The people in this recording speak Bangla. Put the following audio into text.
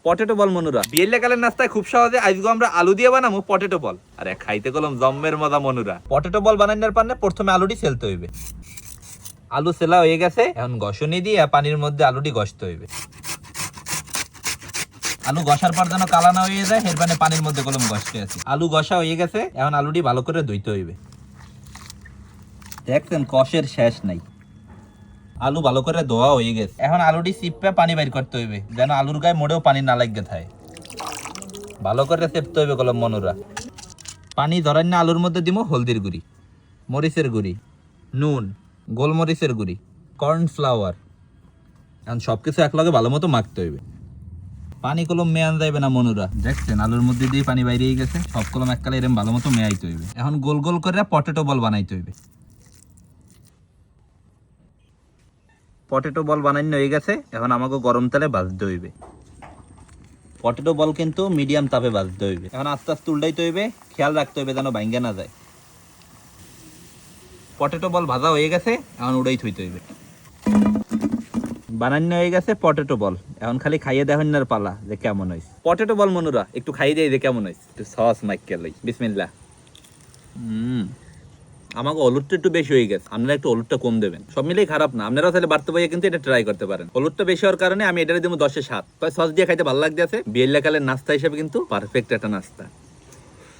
পটেটো বল মনুরা বিয়ের কালের নাস্তায় খুব সহজে আজকে আমরা আলু দিয়ে বানাবো পটেটো বল। আরে খাইতে গেলাম জম্মের মজা মনুরা। পটেটো বল বানানোর পারলে প্রথমে আলুটি সেলতে হইবে। আলু সেলা হয়ে গেছে, এখন ঘষনি দিয়ে পানির মধ্যে আলুটি ঘষতে হইবে। আলু ঘষার পর যেন কালা না হয়ে যায়, এর মানে পানির মধ্যে কলম ঘষতে আছে। আলু ঘষা হয়ে গেছে, এখন আলুটি ভালো করে ধুইতে হইবে। দেখছেন কষের শেষ নাই। আলু ভালো করে ধোয়া হয়ে গেছে, এখন আলুটি চিপে পানি বাইর করতে হইবে, যেন আলুর গায়ে মোড়েও পানি না লাগে থাকে। ভালো করে চেপতে হইবে কলম মনুরা। পানি ধরার না আলুর মধ্যে দিব হলদির গুঁড়ি, মরিচের গুঁড়ি, নুন, গোলমরিচের গুঁড়ি, কর্নফ্লাওয়ার। এখন সবকিছু একলগে ভালো মতো মাখতে হইবে। পানি কলম মেয়ান যাইবে না মনুরা। দেখছেন আলুর মধ্যে দিয়ে পানি বাইরে গেছে, সব কলম এককালে এরম ভালো মতো মেয়াইতে হইবে। এখন গোল গোল করে পটেটো বল বানাইতে হইবে। পটেটো বল বানানো হয়ে গেছে, এখন আমাকে গরম তেলে ভাজতে হইবে। পটেটো বল কিন্তু মিডিয়াম তাপে ভাজতে হইবে। এখন আস্তে আস্তে উল্টাইতে হইবে, খেয়াল রাখতে হইবে যেন ভাঙ্গা না যায়। পটেটো বল ভাজা হয়ে গেছে, এখন উড়াই থইতে হইবে। বানানো হয়ে গেছে পটেটো বল, এখন খালি খাইয়ে দেখেন না পালা যে কেমন হয়েছে পটেটো বল মনুরা। একটু খাইয়ে দিয়ে যে কেমন হয়েছে, একটু সস মাইকে লই। বিসমিল্লাহ। আমাকে হলুদটা একটু বেশি হয়ে গেছে, আপনারা একটু হলুদটা কম দেবেন। সব মিলেই খারাপ না, আপনারাও তাহলে বাড়তে পাইয়ে কিন্তু এটা ট্রাই করতে পারেন। হলুদটা বেশি হওয়ার কারণে আমি এটা দিব 10-এ 7। সস দিয়ে খাইতে ভালো লাগতে আছে। বিয়ের কালের নাস্তা হিসেবে কিন্তু পারফেক্ট একটা নাস্তা।